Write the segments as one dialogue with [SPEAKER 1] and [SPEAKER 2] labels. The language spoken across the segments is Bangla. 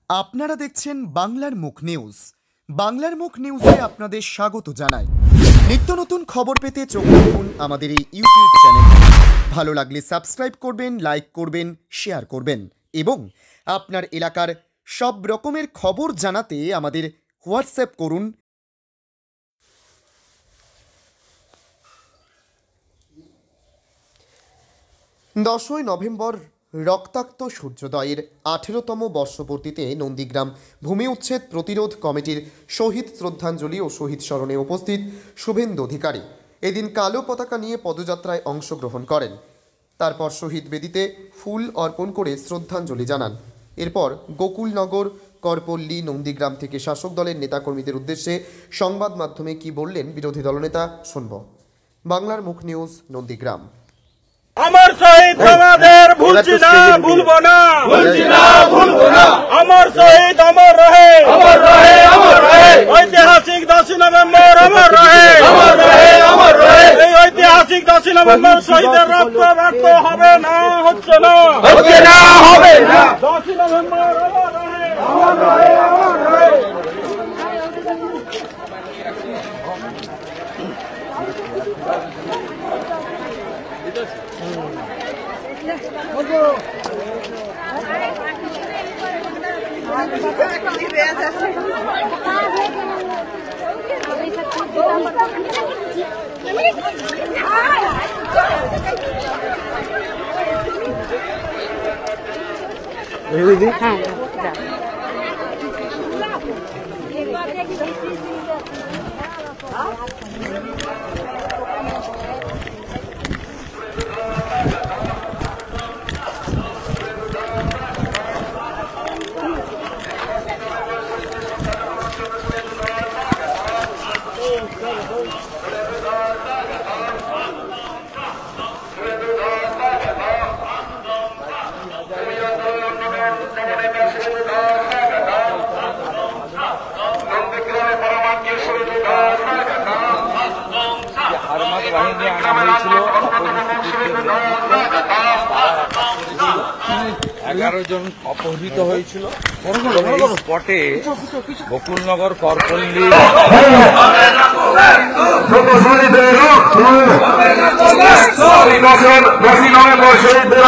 [SPEAKER 1] আপনারা দেখছেন বাংলার মুখ নিউজ। বাংলার মুখ নিউজে আপনাদের স্বাগত জানাই। নিত্য নতুন খবর পেতে চোখ রাখুন আমাদের এই ইউটিউব চ্যানেল। ভালো লাগলে সাবস্ক্রাইব করবেন, লাইক করবেন, শেয়ার করবেন এবং আপনার এলাকার সব রকমের খবর জানাতে আমাদের হোয়াটসঅ্যাপ করুন। 10ই নভেম্বর রক্তাক্ত সূর্যোদয়ের 18তম বর্ষপূর্তিতে নন্দীগ্রাম ভূমি উচ্ছেদ প্রতিরোধ কমিটির শহীদ শ্রদ্ধাঞ্জলি ও শহীদ স্মরণে উপস্থিত শুভেন্দু অধিকারী এদিন কালো পতাকা নিয়ে পদযাত্রায় অংশগ্রহণ করেন। তারপর শহীদ বেদিতে ফুল অর্পণ করে শ্রদ্ধাঞ্জলি জানান। এরপর গোকুলনগর, করপল্লী, নন্দীগ্রাম থেকে শাসক দলের নেতাকর্মীদের উদ্দেশ্যে সংবাদ মাধ্যমে কি বললেন বিরোধী দলনেতা শুনব। বাংলার মুখ নিউজ, নন্দীগ্রাম।
[SPEAKER 2] আমার শহীদ আমাদের ভুলছি না, ভুলবো না, ভুলছি না, ভুলবো না। আমার শহীদ অমর রহে, অমর রহে, অমর রহে। ঐতিহাসিক 10ই নভেম্বর অমর রহে, অমর রহে, অমর রহে। এই ঐতিহাসিক 10ই নভেম্বর শহীদের রক্ত ব্যর্থ হবে না, হচ্ছে না, হচ্ছে না, হবে না। 10ই নভেম্বর অমর রহে, অমর রহে, অমর রহে।
[SPEAKER 3] জন অপহৃত হয়েছিল স্পটে গোকুলনগর, করপল্লী।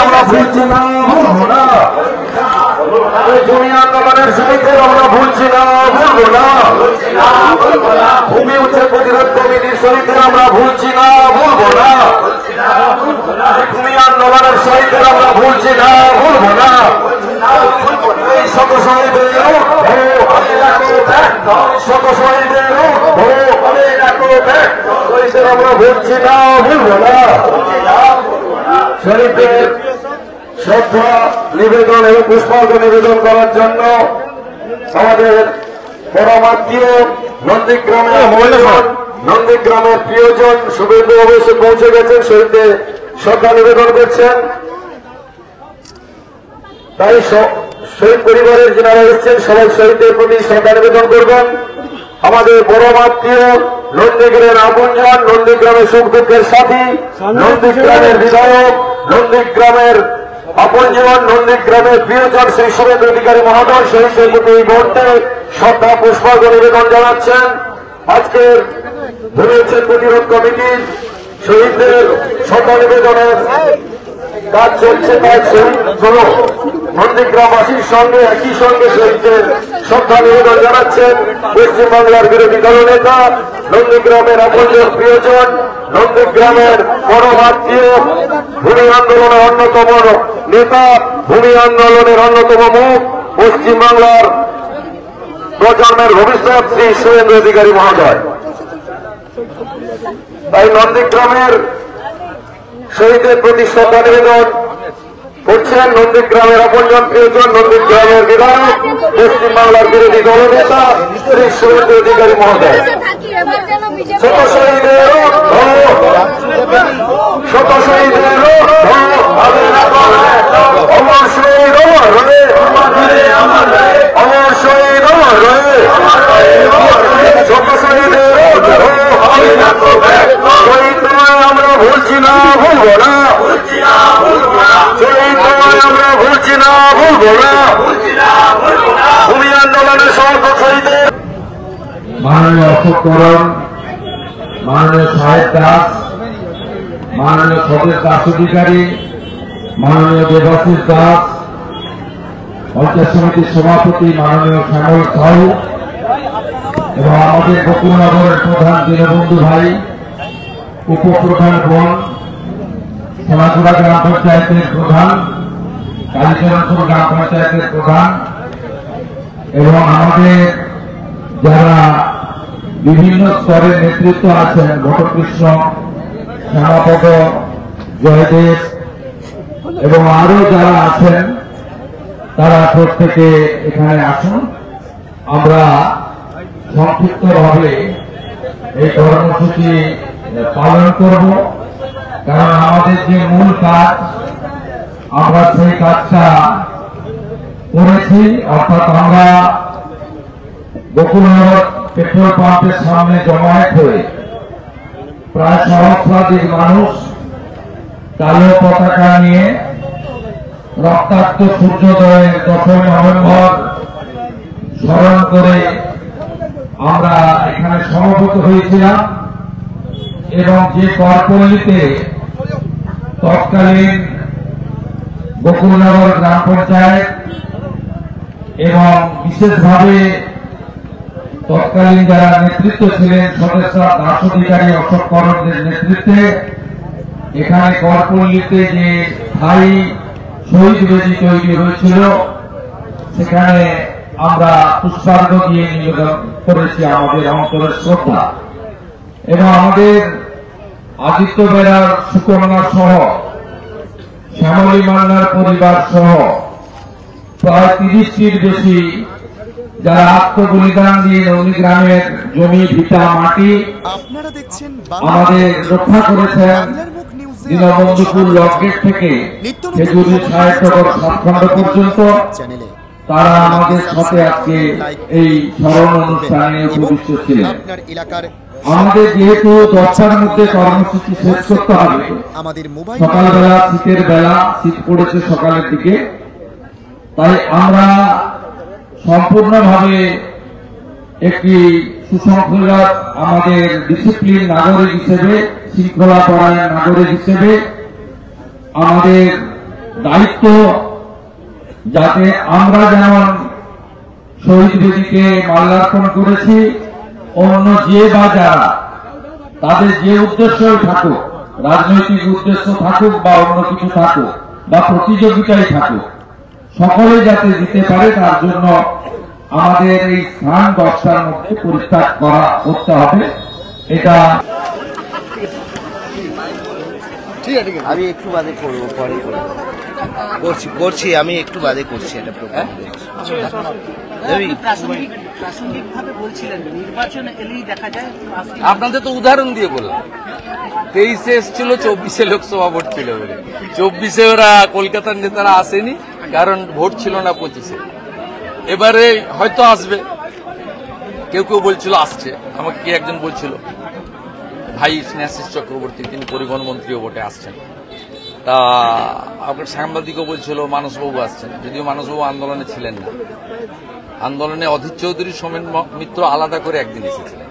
[SPEAKER 2] আমরা ভুলছি না, জমি আন্দোলনের শহীদদের আমরা ভুলছি না, ভুলবো না। ভূমি উচ্ছেদ প্রতিরোধ কমিটির শহীদদের আমরা ভুলছি না, ভুলবো না। ভূমি আন্দোলনের শহীদদের আমরা ভুলছি না, ভুলবো না। এই শত শহীদের শত শহীদের শহীদদের আমরা ভুলছি না, ভুলবো না। শহীদদের শ্রদ্ধা নিবেদন এবং পুষ্পার্ঘ্য নিবেদন করার জন্য আমাদের পরমাত্মীয় নন্দীগ্রামের প্রিয়জন শুভেন্দু অবশ্যই পৌঁছে গেছেন, শহীদদের শ্রদ্ধা নিবেদন করছেন। তাই শহীদ পরিবারের যারা এসছেন সবাই শহীদদের প্রতি শ্রদ্ধা নিবেদন করবেন। আমাদের পরমাত্মীয় নন্দীগ্রামের আপনজন, নন্দীগ্রামের সুখ দুঃখের সাথী, নন্দীগ্রামের বিধায়ক, নন্দীগ্রামের আপনজন, নন্দীগ্রামের প্রিয়জন শ্রী শুভেন্দু অধিকারী মহোদয় শহীদদের প্রতি এই মুহূর্তে শ্রদ্ধা পুষ্পার্ঘ্য নিবেদন জানাচ্ছেন। আজকের ভূমি উচ্ছেদ প্রতিরোধ কমিটির শহীদদের শ্রদ্ধা নিবেদনের কাজ চলছে। তাই শহীদগুলো নন্দীগ্রামবাসীর সঙ্গে একই সঙ্গে শহীদদের শ্রদ্ধা নিবেদন জানাচ্ছেন পশ্চিমবাংলার বিরোধী দলনেতা, নন্দীগ্রামের আপনজন প্রিয়জন, নন্দীগ্রামের পরমাত্মীয়, ভূমি আন্দোলনের অন্যতম নেতা, ভূমি আন্দোলনের অন্যতম মুখ, পশ্চিমবাংলার প্রজন্মের ভবিষ্যৎ শ্রী শুভেন্দু অধিকারী মহোদয়। তাই নন্দীগ্রামের শহীদের প্রতি শ্রদ্ধা নিবেদন করছেন নন্দীগ্রামের আপনজন প্রিয়জন, নন্দীগ্রামের বিধায়ক, পশ্চিমবাংলার বিরোধী দলনেতা শ্রী শুভেন্দু অধিকারী মহোদয়। শত শহীদের শত শহীদের অমর শহীদ অমর রয়ে, অমর শহীদ অমর রয়ে, শত শহীদের শহীদ আমরা ভুলছি না, ভুলবো না, শহীদ আমরা ভুলছি না, ভুলবো না। ভূমি আন্দোলনের সমর্থক শহীদদের
[SPEAKER 4] মাননীয় অশোক করণ, মাননীয় সাহেব দাস, মাননীয় স্বদেশ দাস অধিকারী, মাননীয় দেবাশিস দাস, পঞ্চায়েত সমিতির সভাপতি মাননীয় শ্যামল সাহু এবং আমাদের বকুলনগরের প্রধান দীনবন্ধু ভাই, উপপ্রধান বোন, সোনাচুড়া গ্রাম পঞ্চায়েতের প্রধান, কালীচরণপুর গ্রাম পঞ্চায়েতের প্রধান এবং আমাদের যারা বিভিন্ন স্তরের নেতৃত্ব আছেন, বটকৃষ্ণ, শ্যামাপদ, জয়দেব এবং আরো যারা আছেন, তারা প্রত্যেকে এখানে আসুন। আমরা সংক্ষিপ্তভাবে এই কর্মসূচি পালন করব, কারণ আমাদের যে মূল কাজ আমরা সেই কাজটা করেছি। অর্থাৎ আমরা বকুলনগর পেট্রোল পাম্পের সামনে জমায়েত হয়ে প্রায় সহস্রাধিক মানুষ কালো পতাকা নিয়ে রক্তাক্ত সূর্যোদয়ের 10ই নভেম্বর স্মরণ করে আমরা এখানে সমবেত হয়েছিলাম এবং যে করপল্লীতে তৎকালীন বকুলনগর গ্রাম পঞ্চায়েত এবং বিশেষভাবে তৎকালীন যারা নেতৃত্ব ছিলেন স্বদেশ দাস অধিকারী, অশোক করণদের নেতৃত্বে এখানে করপল্লীতে যে স্থায়ী শহীদ বেদি তৈরি হয়েছিল সেখানে আমরা পুষ্পার্ঘ্য দিয়ে নিবেদন করেছি আমাদের অন্তরের শ্রদ্ধা। এবং আমাদের আদিত্য বেরার সুকন্যা সহ, শ্যামলী মান্নার পরিবার সহ প্রায় 30টির বেশি যারা আত্মবলিদান দিয়ে নন্দীগ্রামের জমি, ভিটা, মাটি
[SPEAKER 1] আপনারা দেখছেন
[SPEAKER 4] আমাদের রক্ষা করেছেন। দীনবন্ধুপুর লকগেট থেকে খেজুরি সাহেবনগর সাতখণ্ড পর্যন্ত
[SPEAKER 1] চ্যানেলে
[SPEAKER 4] তারা আমাদের সাথে আজকে এই স্মরণ অনুষ্ঠানে উপবিষ্ট ছিলেন।
[SPEAKER 1] আপনার এলাকার
[SPEAKER 4] আমাদের যেহেতু 10টার মধ্যে কর্মসূচি শেষ করতে হবে,
[SPEAKER 1] আমাদের মোবাইল
[SPEAKER 4] সকালবেলা শীতের বেলা, শীত পড়েছে সকালের দিকে, তাই আমরা সম্পূর্ণভাবে একটি সুশৃঙ্খলা, আমাদের ডিসিপ্লিন নাগরিক হিসেবে, শৃঙ্খলা পরায়ণ নাগরিক হিসেবে আমাদের দায়িত্ব যাতে আমরা যেমন শহীদ বেদিকে মাল্যার্পণ করেছি, অন্য যে বা যারা তাদের যে উদ্দেশ্যই থাকুক, রাজনৈতিক উদ্দেশ্য থাকুক বা অন্য কিছু থাকুক বা প্রতিযোগিতায় থাকুক, সকলে যাতে দিতে পারে তার জন্য আমাদের এই স্থান 10টার মধ্যে পরিত্যাগ করতে হবে। এটা
[SPEAKER 5] আমি একটু বাদে করবো, পরে করছি আমি একটু বাদে করছি এটা প্রোগ্রাম।
[SPEAKER 6] প্রাসঙ্গিকভাবে বলছিলেন নির্বাচন এলেই দেখা যায়।
[SPEAKER 3] আপনাদের তো উদাহরণ দিয়ে বললাম, 23-এ এসেছিল, 24-এ লোকসভা ভোট ছিল বলে। 24-এ ওরা কলকাতার নেতারা আসেনি, কারণ ভোট ছিল না 25-এ। এবারে হয়তো আসবে, কেউ কেউ বলছিল আসছে। আমাকে কি একজন বলছিল, ভাই স্নেহাশিস চক্রবর্তী, তিনি পরিবহন মন্ত্রীও ভোটে আসছেন। তা আপনার সাংবাদিকও বলছিল মানসবাবু আসছেন, যদিও মানসবাবু আন্দোলনে ছিলেন না। আন্দোলনে অধীর চৌধুরী, সোমেন মিত্র আলাদা করে একদিন এসেছিলেন।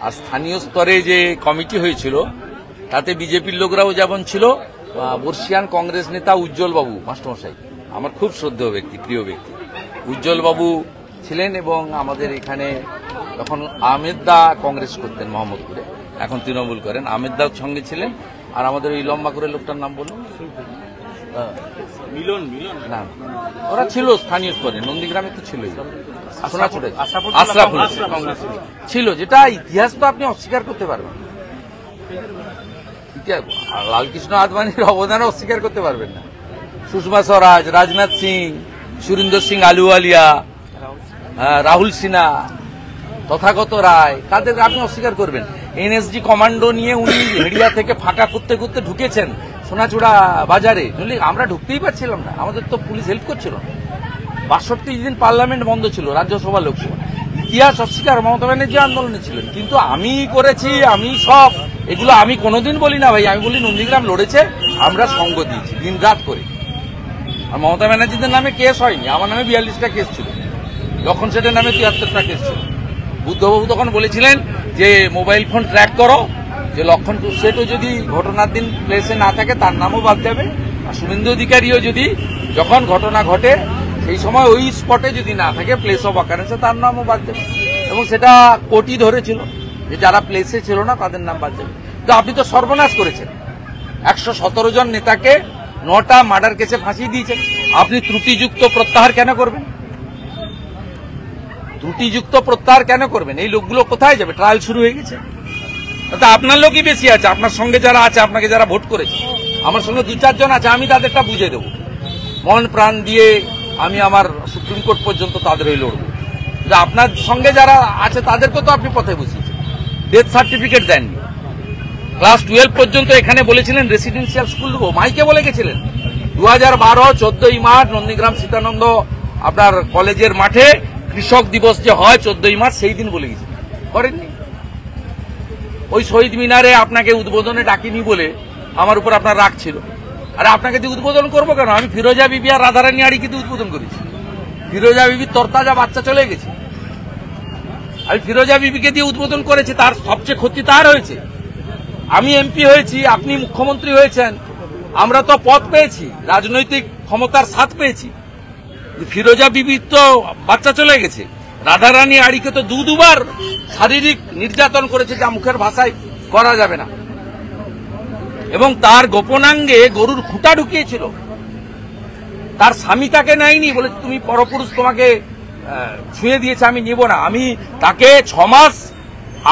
[SPEAKER 3] আর স্থানীয় স্তরে যে কমিটি হয়েছিল তাতে বিজেপির লোকরাও যেমন ছিল, বর্ষিয়ান কংগ্রেস নেতা উজ্জ্বল বাবু মাস্টারমশাই, আমার খুব শ্রদ্ধেয় ব্যক্তি, প্রিয় ব্যক্তি, উজ্জ্বল বাবু ছিলেন। এবং আমাদের এখানে তখন আহমেদ দা কংগ্রেস করতেন মোহাম্মদপুরে, এখন তৃণমূল করেন, আহমেদ দার সঙ্গে ছিলেন। আর আমাদের ওই লম্বা করে লোকটার নাম বলুন, মিলন না, ওরা ছিল স্থানীয় স্তরে, নন্দীগ্রামে তো ছিল, আশরাফুল ছিল, যেটা ইতিহাস তো আপনি অস্বীকার করতে পারবেন। লালকৃষ্ণ আদবানির অবদানও অস্বীকার করতে পারবেন না। সুষমা স্বরাজ, রাজনাথ সিং, সুরিন্দর সিং আলুওয়ালিয়া, রাহুল সিনহা, তথাগত রায়, তাদের আপনি অস্বীকার করবেন? এনএসজি কমান্ডো নিয়ে উনি হেড়িয়া থেকে ফাঁকা করতে করতে ঢুকেছেন সোনাচূড়া বাজারে, আমরা ঢুকতেই পারছিলাম না, আমাদের তো পুলিশ হেল্প করছিল না। ৬২ দিন পার্লামেন্ট বন্ধ ছিল, রাজ্যসভা, লোকসভা। ইতিহাস অস্বীকার মমতা ব্যানার্জি আন্দোলনে ছিলেন, কিন্তু আমি করেছি, আমি সব এগুলো আমি কোনোদিন বলি না ভাই। আমি বলি নন্দীগ্রাম লড়েছে, আমরা সঙ্গ দিয়েছি দিন রাত করে। আর মমতা ব্যানার্জিদের নামে কেস হয়নি, আমার নামে 42টা কেস ছিল, লক্ষণ শেঠের নামে 73টা কেস ছিল। বুদ্ধবাবু তখন বলেছিলেন যে মোবাইল ফোন ট্র্যাক করো, যে লক্ষণ শেঠও যদি ঘটনার দিন প্লেসে না থাকে তার নামও বাদ যাবে, আর শুভেন্দু অধিকারীও যদি যখন ঘটনা ঘটে সেই সময় ওই স্পটে যদি না থাকে প্লেস অফ অকারেন্সে তার নামও বাদ যাবে, এবং সেটা কোর্টই ধরেছিল যে যারা প্লেসে ছিল না তাদের নাম বাদ যাবে। তো আপনি তো সর্বনাশ করেছেন, 117 জন নেতাকে 9টা মার্ডার কেসে ফাঁসি দিয়েছেন। আপনি ত্রুটিযুক্ত প্রত্যাহার কেন করবেন? ত্রুটিযুক্ত প্রত্যাহার কেন করবেন? এই লোকগুলো কোথায় যাবে? ট্রায়াল শুরু হয়ে গেছে। তা আপনার লোকই বেশি আছে, আপনার সঙ্গে যারা আছে, আপনাকে যারা ভোট করেছে, আমার সঙ্গে 2-4 জন আছে, আমি তাদেরটা বুঝে দেবো, মন প্রাণ দিয়ে আমি আমার সুপ্রিম কোর্ট পর্যন্ত তাদের হয়ে লড়বো। আপনার সঙ্গে যারা আছে তাদেরকে তো আপনি পথে বসিয়েছেন, ডেথ সার্টিফিকেট দেননি। ক্লাস 12 পর্যন্ত এখানে বলেছিলেন রেসিডেন্সিয়াল স্কুল দেবো, মাইকে বলে গেছিলেন। 2012 14ই মার্চ নন্দীগ্রাম সীতানন্দ আপনার কলেজের মাঠে কৃষক দিবস যে হয় 14ই মার্চ, সেই দিন বলে গেছিলেন, করেননি। ওই শহীদ মিনারে আপনাকে উদ্বোধনে ডাকিনি বলে আমার উপর আপনার রাগ ছিল। আরে আপনাকে দিয়ে উদ্বোধন করবো কেন? আমি ফিরোজা বিবি আর রাধারানী আড়িকে দিয়ে উদ্বোধন করেছি। ফিরোজা বিবির তরতাজা বাচ্চা চলে গেছে, আমি ফিরোজা বিবিকে দিয়ে উদ্বোধন করেছি, তার সবচেয়ে ক্ষতি তার হয়েছে। আমি এমপি হয়েছি, আপনি মুখ্যমন্ত্রী হয়েছেন, আমরা তো পদ পেয়েছি, রাজনৈতিক ক্ষমতার স্বাদ পেয়েছি। ফিরোজা বিবির তো বাচ্চা চলে গেছে, রাধারানী আড়িকে তো দুবার শারীরিক নির্যাতন করেছে, যা মুখের ভাষায় করা যাবে না, এবং তার গোপনাঙ্গে গরুর খুঁটা ঢুকিয়েছিল। তার স্বামী তাকে নেয়নি, বলে তুমি পরপুরুষ, তোমাকে ছুঁয়ে দিয়েছে, আমি নিব না। আমি তাকে 6 মাস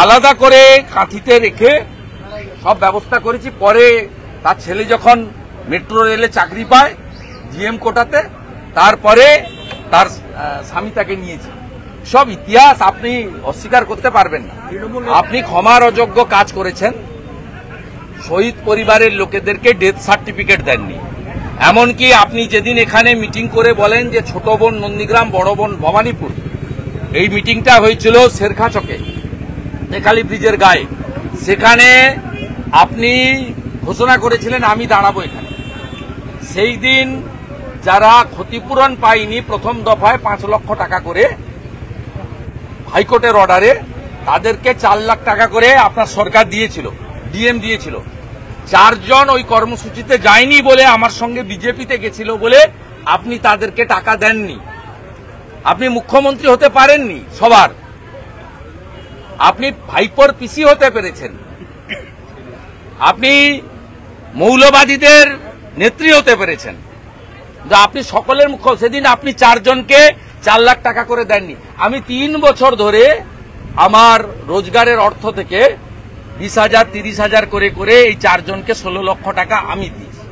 [SPEAKER 3] আলাদা করে কাঁথিতে রেখে সব ব্যবস্থা করেছি। পরে তার ছেলে যখন মেট্রো রেলে চাকরি পায় জিএম কোটাতে, তারপরে তার স্বামী তাকে নিয়েছে। সব ইতিহাস আপনি অস্বীকার করতে পারবেন না। আপনি ক্ষমার অযোগ্য কাজ করেছেন, শহীদ পরিবারের লোকেদেরকে ডেথ সার্টিফিকেট দেননি। এমনকি আপনি যেদিন এখানে মিটিং করে বলেন যে ছোট বোন নন্দীগ্রাম, বড় বোন ভবানীপুর, এই মিটিংটা হয়েছিল শেরখাচকে নেকালি ব্রিজের গায়ে, সেখানে আপনি ঘোষণা করেছিলেন আমি দাঁড়াবো এখানে। সেই দিন যারা ক্ষতিপূরণ পায়নি প্রথম দফায় 5 লক্ষ টাকা করে হাইকোর্টের অর্ডারে, তাদেরকে 4 লাখ টাকা করে আপনার সরকার দিয়েছিল, ডিএম দিয়েছিল। 4 জন ওই কর্মসূচিতে যায়নি বলে, আমার সঙ্গে বিজেপিতে গেছিল বলে আপনি তাদেরকে টাকা দেননি। আপনি মুখ্যমন্ত্রী হতে পারেননি সবার, আপনি ভাইপোর পিসি হতে পেরেছেন, আপনি মৌলবাদীদের নেত্রী হতে পেরেছেন, আপনি সকলের মুখ্য। সেদিন আপনি 4 জনকে 4 লাখ টাকা করে দেননি। আমি 3 বছর ধরে আমার রোজগারের অর্থ থেকে 20,000 30,000 করে করে এই 4 জনকে 16 লক্ষ টাকা আমি দিয়েছি।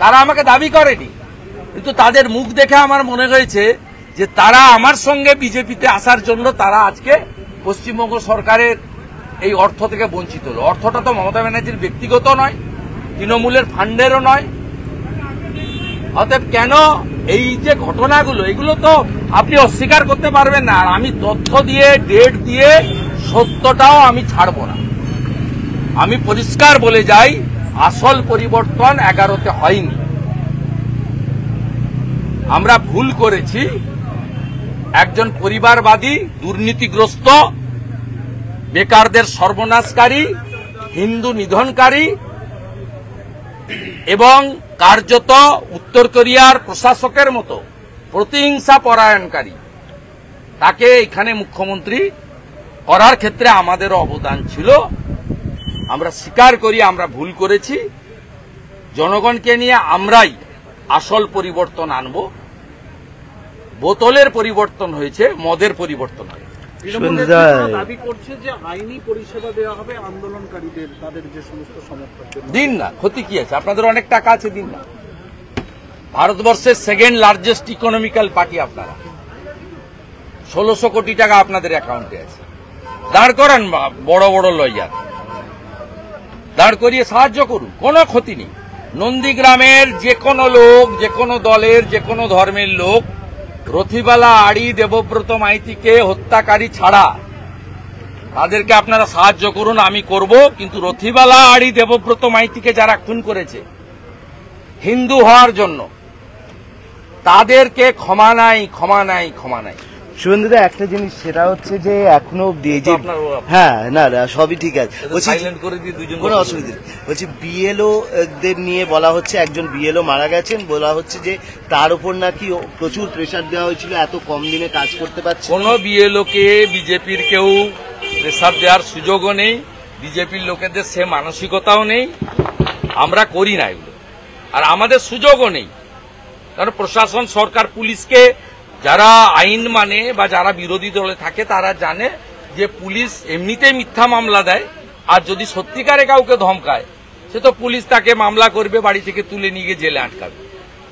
[SPEAKER 3] তারা আমাকে দাবি করেনি, কিন্তু তাদের মুখ দেখে আমার মনে হয়েছে যে তারা আমার সঙ্গে বিজেপিতে আসার জন্য তারা আজকে পশ্চিমবঙ্গ সরকারের এই অর্থ থেকে বঞ্চিত হল। অর্থটা তো মমতা ব্যানার্জির ব্যক্তিগত নয়, তৃণমূলের ফান্ডেরও নয়। অতএব কেন এই যে ঘটনাগুলো, এগুলো তো আপনি অস্বীকার করতে পারবেন না। আর আমি তথ্য দিয়ে, ডেট দিয়ে, সত্যটাও আমি ছাড়ব না। আমি পরিষ্কার বলে যাই, আসল পরিবর্তন 11তে হয়নি। আমরা ভুল করেছি। একজন পরিবারবাদী, দুর্নীতিগ্রস্ত, বেকারদের সর্বনাশকারী, হিন্দু নিধনকারী এবং কার্যত উত্তর কোরিয়ার প্রশাসকের মতো প্রতিহিংসা পরায়ণকারী, তাকে এখানে মুখ্যমন্ত্রী করার ক্ষেত্রে আমাদেরও অবদান ছিল। আমরা স্বীকার করি আমরা ভুল করেছি। জনগণকে নিয়ে আমরাই আসল পরিবর্তন আনব। বোতলের পরিবর্তন হয়েছে, মদের পরিবর্তন হয়েছে।
[SPEAKER 6] দাবি করছে যে আইনি পরিষেবা দেওয়া হবে আন্দোলনকারীদের, তাদের যে সমস্ত সমর্থকদের।
[SPEAKER 3] দিন না, ক্ষতি কি আছে? আপনাদের অনেক টাকা আছে, দিন না। ভারতবর্ষের 2nd লার্জেস্ট ইকোনমিক্যাল পার্টি আপনারা, 1600 কোটি টাকা আপনাদের অ্যাকাউন্টে আছে। দাঁড় করান বড় বড় লয়ার, দাঁড় করিয়ে সাহায্য করুন, কোনো ক্ষতি নেই। নন্দীগ্রামের যে কোনো লোক, যে কোনো দলের, যে কোনো ধর্মের লোক রথিবালা আড়ি, দেবব্রত মাইতিকে হত্যাকারী ছাড়া তাদেরকে আপনারা সাহায্য করুন, আমি করব। কিন্তু রথিবালা আড়ি, দেবব্রত মাইতিকে যারা খুন করেছে হিন্দু হওয়ার জন্য, তাদেরকে ক্ষমা নাই, ক্ষমা নাই, ক্ষমা নাই।
[SPEAKER 5] শুভেন্দুদা, একটা জিনিস সেটা হচ্ছে যে এখনো যে হ্যাঁ না সবই ঠিক আছে, কোনো অসুবিধা নেই। বলছি বিএলও দের নিয়ে বলা হচ্ছে, একজন বিএলও মারা গেছেন, বলা হচ্ছে যে তার উপর নাকি প্রচুর প্রেসার দেওয়া হয়েছিল, এত কম দিনে কাজ করতে পারছে।
[SPEAKER 3] কোনো বিএলও কে বিজেপির কেউ প্রেসার দেওয়ার সুযোগও নেই, বিজেপির লোকেদের সে মানসিকতাও নেই, আমরা করি না এগুলো, আর আমাদের সুযোগও নেই। কারণ প্রশাসন, সরকার, পুলিশকে যারা আইন মানে বা যারা বিরোধী দলে থাকে তারা জানে যে পুলিশ এমনিতেই মিথ্যা মামলা দেয়, আর যদি সত্যিকারে কাউকে ধমকায় সে তো পুলিশ তাকে মামলা করবে, বাড়ি থেকে তুলে নিয়ে গিয়ে জেলে আটকাবে।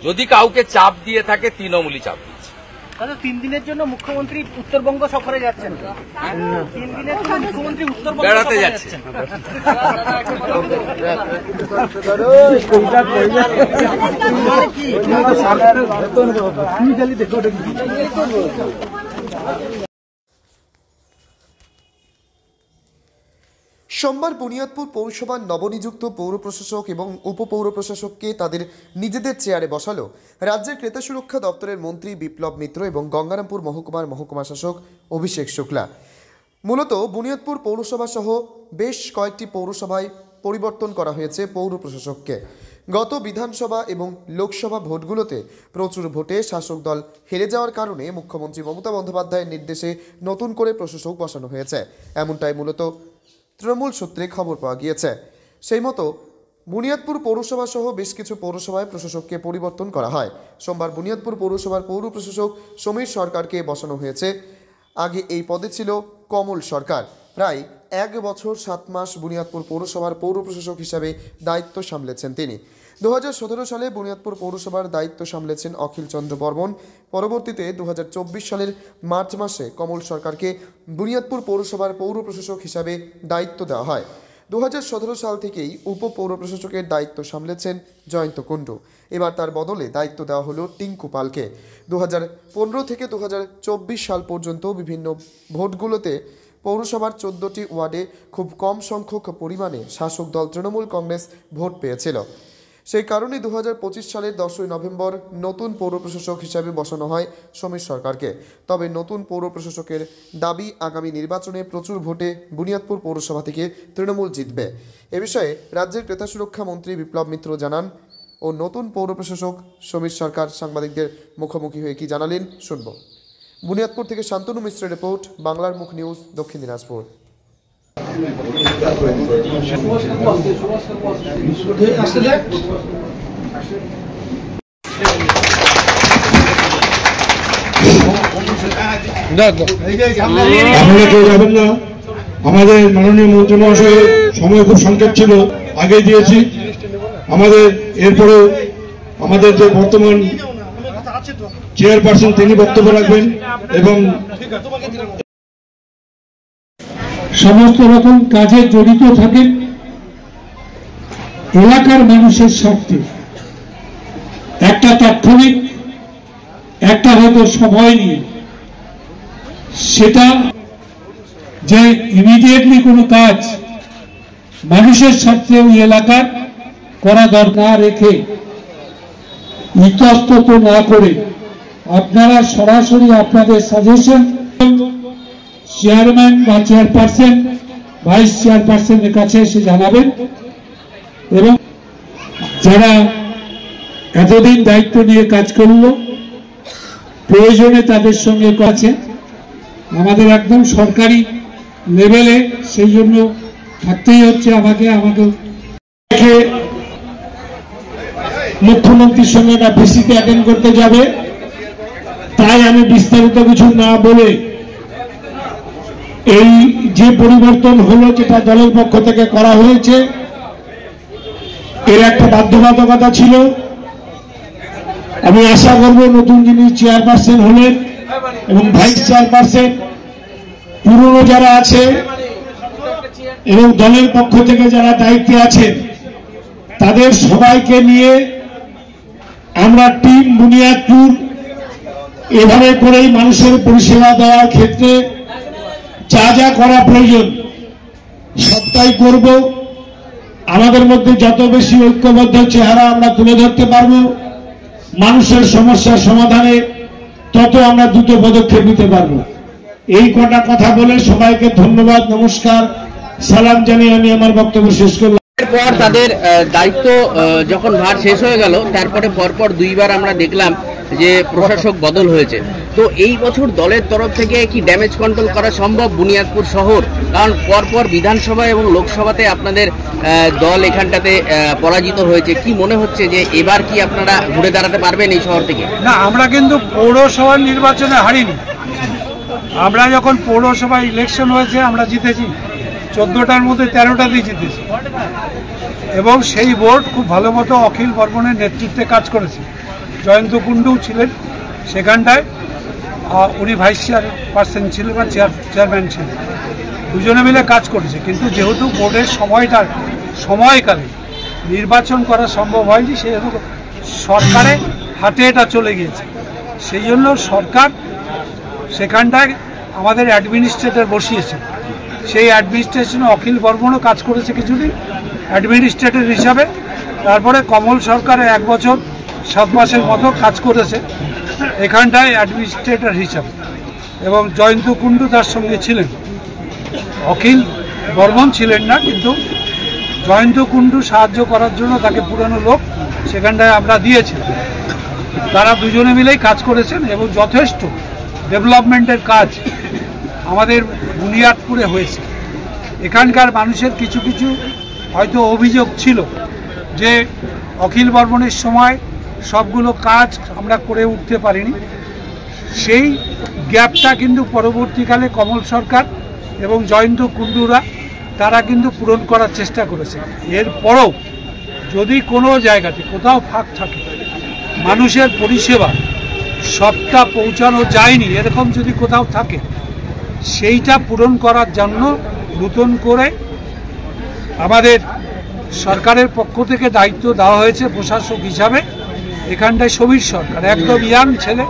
[SPEAKER 3] যদি কাউকে চাপ দিয়ে থাকে, তৃণমূলই চাপ দিচ্ছে।
[SPEAKER 6] 3 দিনের জন্য মুখ্যমন্ত্রী উত্তরবঙ্গ সফরে যাচ্ছেন, 3 দিনের জন্য মুখ্যমন্ত্রী উত্তরবঙ্গ
[SPEAKER 3] বেড়াতে যাচ্ছেন।
[SPEAKER 1] সোমবার বুনিয়াদপুর পৌরসভার নবনিযুক্ত পৌর প্রশাসক এবং উপপৌর প্রশাসককে তাদের নিজেদের চেয়ারে বসালো রাজ্যের ক্রেতা সুরক্ষা দপ্তরের মন্ত্রী বিপ্লব মিত্র এবং গঙ্গারামপুর মহকুমার মহকুমা শাসক অভিষেক শুক্লা। মূলত বুনিয়াদপুর পৌরসভা সহ বেশ কয়েকটি পৌরসভায় পরিবর্তন করা হয়েছে পৌর প্রশাসককে। গত বিধানসভা এবং লোকসভা ভোটগুলোতে প্রচুর ভোটে শাসক দল হেরে যাওয়ার কারণে মুখ্যমন্ত্রী মমতা বন্দ্যোপাধ্যায়ের নির্দেশে নতুন করে প্রশাসক বসানো হয়েছে, এমনটাই মূলত তৃণমূল সূত্রে খবর পাওয়া গিয়েছে। সেই মতো বুনিয়াদপুর পৌরসভা সহ বেশ কিছু পৌরসভায় প্রশাসককে পরিবর্তন করা হয়। সোমবার বুনিয়াদপুর পৌরসভার পৌর প্রশাসক সমীর সরকারকে বসানো হয়েছে। আগে এই পদে ছিল কমল সরকার। প্রায় 1 বছর 7 মাস বুনিয়াদপুর পৌরসভার পৌর প্রশাসক হিসাবে দায়িত্ব সামলেছেন তিনি। 2017 সালে বুনিয়াদপুর পৌরসভার দায়িত্ব সামলেছেন অখিল চন্দ্র বর্মন। পরবর্তীতে 2024 সালের মার্চ মাসে কমল সরকারকে বুনিয়াদপুর পৌরসভার পৌর প্রশাসক হিসাবে দায়িত্ব দেওয়া হয়। 2017 সাল থেকেই উপপৌর প্রশাসকের দায়িত্ব সামলেছেন জয়ন্ত কুণ্ডু। এবার তার বদলে দায়িত্ব দেওয়া হলো টিঙ্কু পালকে। 2015 থেকে 2024 সাল পর্যন্ত বিভিন্ন ভোটগুলোতে পৌরসভার 14টি ওয়ার্ডে খুব কম সংখ্যক পরিমাণে শাসক দল তৃণমূল কংগ্রেস ভোট পেয়েছিল। সেই কারণে 2025 সালের 10ই নভেম্বর নতুন পৌর প্রশাসক হিসাবে বসানো হয় সমীর সরকারকে। তবে নতুন পৌর প্রশাসকের দাবি, আগামী নির্বাচনে প্রচুর ভোটে বুনিয়াদপুর পৌরসভা থেকে তৃণমূল জিতবে। এ বিষয়ে রাজ্যের ক্রেতা সুরক্ষা মন্ত্রী বিপ্লব মিত্র জানান ও নতুন পৌর প্রশাসক সমীর সরকার সাংবাদিকদের মুখোমুখি হয়ে কি জানালেন শুনব। বুনিয়াদপুর থেকে শান্তনু মিশ্রের রিপোর্ট, বাংলার মুখ নিউজ, দক্ষিণ দিনাজপুর।
[SPEAKER 7] আপনারা কেউ যাবেন না, আমাদের মাননীয় মন্ত্রী মহাশয়ের সময় খুব সংক্ষেপ ছিল, আগে দিয়েছি। আমাদের এরপরেও আমাদের যে বর্তমান চেয়ারপারসন তিনি বক্তব্য রাখবেন এবং
[SPEAKER 8] সমস্ত রকম কাজে জড়িত থাকেন এলাকার মানুষের স্বার্থে। একটা তাৎক্ষণিক, একটা হয়তো সময় নিয়ে, সেটা যে ইমিডিয়েটলি কোনো কাজ মানুষের স্বার্থে ওই এলাকার করা দরকার রেখে ইতস্তত না করে আপনারা সরাসরি আপনাদের সাজেশন চেয়ারম্যান বা চেয়ারপারসন, ভাইস চেয়ারপারসনের কাছে এসে জানাবেন এবং যারা এতদিন দায়িত্ব নিয়ে কাজ করলো প্রয়োজনে তাদের সঙ্গে আছে। আমাদের একদম সরকারি লেভেলে সেই জন্য থাকতেই হচ্ছে আমাকে মুখ্যমন্ত্রীর সঙ্গে একটা ভিসিতে অ্যাটেন্ড করতে যাবে, তাই আমি বিস্তারিত কিছু না বলে এই যে পরিবর্তন হলো, যেটা দলের পক্ষ থেকে করা হয়েছে, এর একটা বাধ্যবাধকতা ছিল। আমি আশা করব নতুন যিনি চেয়ারপারসন হলেন এবং ভাইস চেয়ারপারসন, পুরনো যারা আছে এবং দলের পক্ষ থেকে যারা দায়িত্বে আছেন, তাদের সবাইকে নিয়ে আমরা টিম বুনিয়াদপুর এভাবে করেই মানুষের পরিষেবা দেওয়ার ক্ষেত্রে যা যা করা প্রয়োজন সবটাই করব। আমাদের মধ্যে যত বেশি ঐক্যবদ্ধ চেহারা আমরা তুলে ধরতে পারবো, মানুষের সমস্যার সমাধানে তত আমরা দ্রুত পদক্ষেপ নিতে পারবো। এই কটা কথা বলে সবাইকে ধন্যবাদ, নমস্কার, সালাম জানিয়ে আমি আমার বক্তব্য শেষ করলাম।
[SPEAKER 9] এরপর তাদের দায়িত্ব যখন ভার শেষ হয়ে গেল, তারপরে পরপর দুইবার আমরা দেখলাম যে প্রশাসক বদল হয়েছে। তো এই বছর দলের তরফ থেকে কি ড্যামেজ কন্ট্রোল করা সম্ভব বুনিয়াদপুর শহর? কারণ পরপর বিধানসভা এবং লোকসভাতে আপনাদের দল এখানটাতে পরাজিত হয়েছে। কি মনে হচ্ছে যে এবার কি আপনারা ঘুরে দাঁড়াতে পারবেন এই শহর থেকে?
[SPEAKER 10] না, আমরা কিন্তু পৌরসভার নির্বাচনে হারিনি। আমরা যখন পৌরসভা ইলেকশন হয়েছে আমরা জিতেছি, 14টার মধ্যে 13টাতেই জিতেছি, এবং সেই বোর্ড খুব ভালো মতো অখিল বর্মনের নেতৃত্বে কাজ করেছে। জয়ন্ত কুণ্ডু ছিলেন সেখানটায়, উনি ভাইস চেয়ারপারসন ছিলেন বা চেয়ারম্যান ছিলেন, দুজনে মিলে কাজ করেছে। কিন্তু যেহেতু বোর্ডের সময়কালে নির্বাচন করা সম্ভব হয়নি, সেহেতু সরকারের হাতে এটা চলে গিয়েছে। সেই জন্য সরকার সেখানটায় আমাদের অ্যাডমিনিস্ট্রেটর বসিয়েছে। সেই অ্যাডমিনিস্ট্রেশনে অখিল বর্মনও কাজ করেছে কিছুদিন অ্যাডমিনিস্ট্রেটর হিসাবে। তারপরে কমল সরকারের 1 বছর 7 মাসের মতো কাজ করেছে এখানটায় অ্যাডমিনিস্ট্রেটর হিসাবে, এবং জয়ন্ত কুণ্ডু তার সঙ্গে ছিলেন। অখিল বর্মন ছিলেন না, কিন্তু জয়ন্ত কুণ্ডু সাহায্য করার জন্য তাকে পুরানো লোক সেখানটায় আমরা দিয়েছিলাম। তারা দুজনে মিলেই কাজ করেছেন এবং যথেষ্ট ডেভেলপমেন্টের কাজ আমাদের বুনিয়াদপুরে হয়েছে। এখানকার মানুষের কিছু কিছু হয়তো অভিযোগ ছিল যে অখিল বর্মনের সময় সবগুলো কাজ আমরা করে উঠতে পারিনি। সেই গ্যাপটা কিন্তু পরবর্তীকালে কমল সরকার এবং জয়ন্ত কুণ্ডুরা তারা কিন্তু পূরণ করার চেষ্টা করেছে। এরপরও যদি কোনো জায়গাতে কোথাও ফাঁক থাকে, মানুষের পরিষেবা সবটা পৌঁছানো যায়নি, এরকম যদি কোথাও থাকে, সেইটা পূরণ করার জন্য নতুন করে আমাদের সরকারের পক্ষ থেকে দায়িত্ব দেওয়া হয়েছে প্রশাসক হিসাবে। এখানটায় সমীর সরকার একদম ইয়াং ছেলে,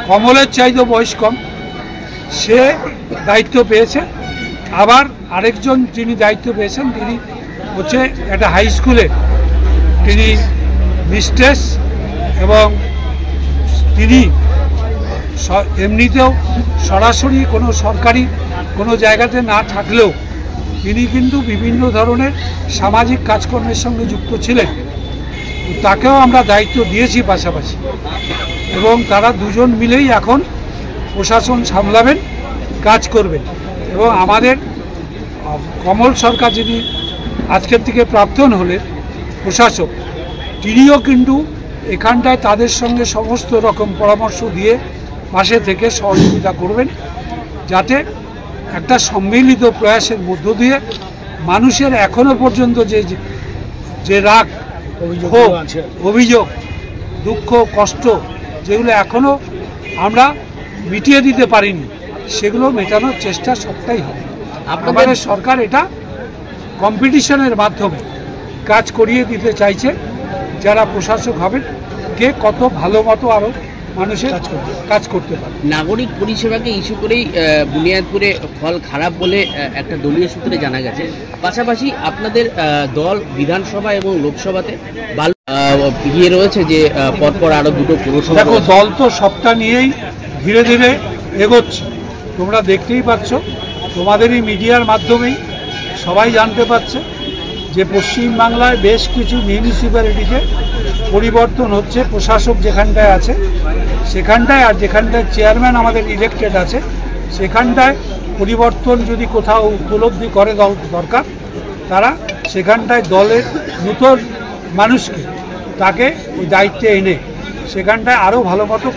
[SPEAKER 10] কমলের চাইতেও বয়স কম, সে দায়িত্ব পেয়েছে। আবার আরেকজন যিনি দায়িত্ব পেয়েছেন তিনি হচ্ছে একটা হাই স্কুলে তিনি মিস্ট্রেস, এবং তিনি এমনিতেও সরাসরি কোনো সরকারি কোনো জায়গাতে না থাকলেও তিনি কিন্তু বিভিন্ন ধরনের সামাজিক কাজকর্মের সঙ্গে যুক্ত ছিলেন। তাকেও আমরা দায়িত্ব দিয়েছি পাশাপাশি, এবং তারা দুজন মিলেই এখন প্রশাসন সামলাবেন, কাজ করবেন। এবং আমাদের কমল সরকার যিনি আজকের থেকে প্রাক্তন হলেন প্রশাসক, তিনিও কিন্তু এখানটায় তাদের সঙ্গে সমস্ত রকম পরামর্শ দিয়ে পাশে থেকে সহযোগিতা করবেন, যাতে একটা সম্মিলিত প্রয়াসের মধ্য দিয়ে মানুষের এখনো পর্যন্ত যে রাগ, অভিযোগ, দুঃখ, কষ্ট যেগুলো এখনো আমরা মিটিয়ে দিতে পারিনি, সেগুলো মেটানোর চেষ্টা সবটাই হবে। আমাদের সরকার এটা কম্পিটিশনের মাধ্যমে কাজ করিয়ে দিতে চাইছে, যারা প্রশাসক হবেন কে কত ভালো মতো আরও মানুষের কাজ করতে পারে।
[SPEAKER 9] নাগরিক পরিষেবাকে ইস্যু করেই বুনিয়াদপুরে ফল খারাপ বলে একটা দলীয় সূত্রে জানা গেছে। পাশাপাশি আপনাদের দল বিধানসভা এবং লোকসভাতে ইয়ে রয়েছে যে পরপর আরো দুটো পুরসভা।
[SPEAKER 10] দেখো, দল তো সবটা নিয়েই ধীরে ধীরে এগোচ্ছে, তোমরা দেখতেই পাচ্ছ, তোমাদেরই মিডিয়ার মাধ্যমেই সবাই জানতে পারছে যে পশ্চিমবাংলায় বেশ কিছু মিউনিসিপ্যালিটিতে পরিবর্তন হচ্ছে। প্রশাসক যেখানটায় আছে সেখানটায়, আর যেখানটায় চেয়ারম্যান আমাদের ইলেক্টেড আছে সেখানটায় পরিবর্তন যদি কোথাও উপলব্ধি করে দরকার, তারা সেখানটায় দলের নতুন মানুষকে তাকে ওই দায়িত্বে এনে সেখানটায় আরও ভালো মতো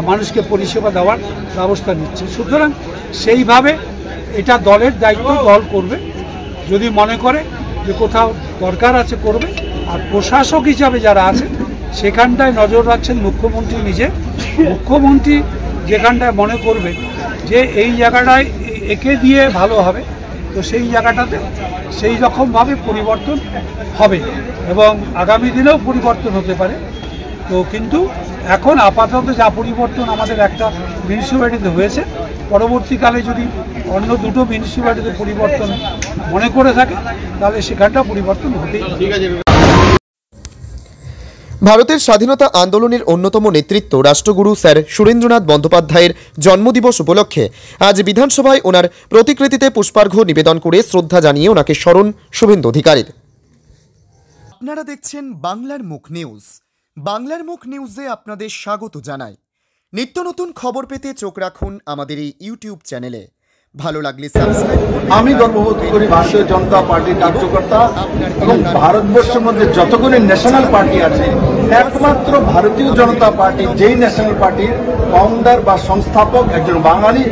[SPEAKER 10] মানুষকে পরিষেবা দেওয়ার ব্যবস্থা নিচ্ছে। সুতরাং সেইভাবে এটা দলের দায়িত্ব, দল করবে। যদি মনে করে যে কোথাও দরকার আছে করবে। আর প্রশাসক হিসাবে যারা আছে সেখানটায় নজর রাখছেন মুখ্যমন্ত্রী নিজে। মুখ্যমন্ত্রী যেখানটায় মনে করবেন যে এই জায়গাটায় একে দিয়ে ভালো হবে, তো সেই জায়গাটাতে সেই রকমভাবে পরিবর্তন হবে, এবং আগামী দিনেও পরিবর্তন হতে পারে। তো কিন্তু এখন আপাতত যা পরিবর্তন আমাদের একটা মিউনিসিপ্যালিটিতে হয়েছে, পরবর্তীকালে যদি অন্য দুটো মিউনিসিপ্যালিটিতে পরিবর্তন মনে করে থাকে, তাহলে সেখানটা পরিবর্তন হতেই ঠিক আছে।
[SPEAKER 1] ভারতের স্বাধীনতা আন্দোলনের অন্যতম নেতৃত্ব রাষ্ট্রগুরু স্যার সুরেন্দ্রনাথ বন্দ্যোপাধ্যায়ের জন্মদিবস উপলক্ষে আজ বিধানসভায় ওনার প্রতিকৃতিতে পুষ্পার্ঘ্য নিবেদন করে শ্রদ্ধা জানিয়ে ওনাকে স্মরণ শুভেন্দু অধিকারীর। আপনারা দেখছেন বাংলার মুখ নিউজ। বাংলার মুখ নিউজে আপনাদের স্বাগত জানাই। নিত্য নতুন খবর পেতে চোখ রাখুন আমাদের এই ইউটিউব চ্যানেলে। ভালো লাগলে সাবস্ক্রাইব করুন।
[SPEAKER 11] আমি গর্ববোধ করি ভারতীয় জনতা পার্টির কার্যকর্তা এবং ভারতবর্ষের মধ্যে যতগুলি ন্যাশনাল পার্টি আছে, একমাত্র ভারতীয় জনতা পার্টি যেই ন্যাশনাল পার্টির ফাউন্ডার বা সংস্থাপক একজন বাঙালি,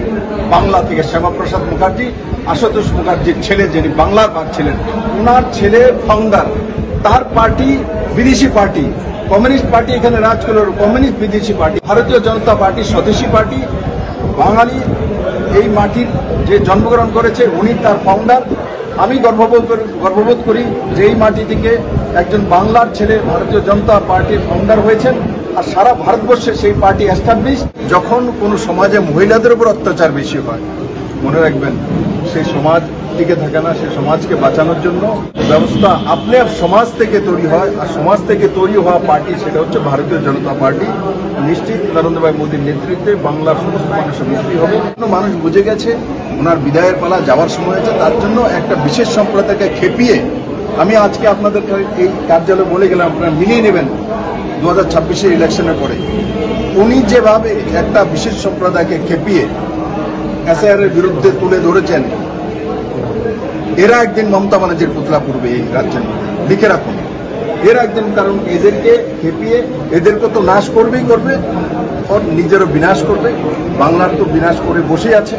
[SPEAKER 11] বাংলা থেকে শ্যামাপ্রসাদ মুখার্জি, আশুতোষ মুখার্জির ছেলে, যিনি বাংলার ভাগ ছিলেন, ওনার ছেলে ফাউন্ডার। তার পার্টি বিদেশি পার্টি, কমিউনিস্ট পার্টি এখানে রাজ করল, কমিউনিস্ট বিদেশি পার্টি। ভারতীয় জনতা পার্টি স্বদেশী পার্টি, বাঙালি এই মাটির যে জন্মগ্রহণ করেছে উনি তার ফাউন্ডার। আমি গর্ববোধ করি যে এই মাটি থেকে একজন বাংলার ছেলে ভারতীয় জনতা পার্টির ফাউন্ডার হয়েছেন, আর সারা ভারতবর্ষে সেই পার্টি এস্টাবলিশ। যখন কোনো সমাজে মহিলাদের উপর অত্যাচার বেশি হয়, মনে রাখবেন সেই সমাজ টিকে থাকে না। সেই সমাজকে বাঁচানোর জন্য ব্যবস্থা আপনি সমাজ থেকে তৈরি হয়, আর সমাজ থেকে তৈরি হওয়া পার্টি সেটা হচ্ছে ভারতীয় জনতা পার্টি। নিশ্চিত নরেন্দ্র ভাই মোদীর নেতৃত্বে বাংলার সমস্ত মানুষের মুক্তি হবে। মানুষ বুঝে গেছে ওনার বিদায়ের পালা যাওয়ার সময় হয়েছে, তার জন্য একটা বিশেষ সম্প্রদায়কে খেপিয়ে আমি আজকে আপনাদের এই কার্যালয়ে বলে গেলাম, আপনারা মিলিয়ে নেবেন 2026 ইলেকশনের পরে উনি যেভাবে একটা বিশেষ সম্প্রদায়কে খেপিয়ে এসআইআর এর বিরুদ্ধে তুলে ধরেছেন, এরা একদিন মমতা ব্যানার্জির পুতলা পড়বে এই রাজ্যের। লিখে রাখুন, এরা একদিন, কারণ এদেরকে খেপিয়ে এদেরকে তো নাশ করবেই করবে, নিজেরও বিনাশ করবে। বাংলার তো বিনাশ করে বসে আছে।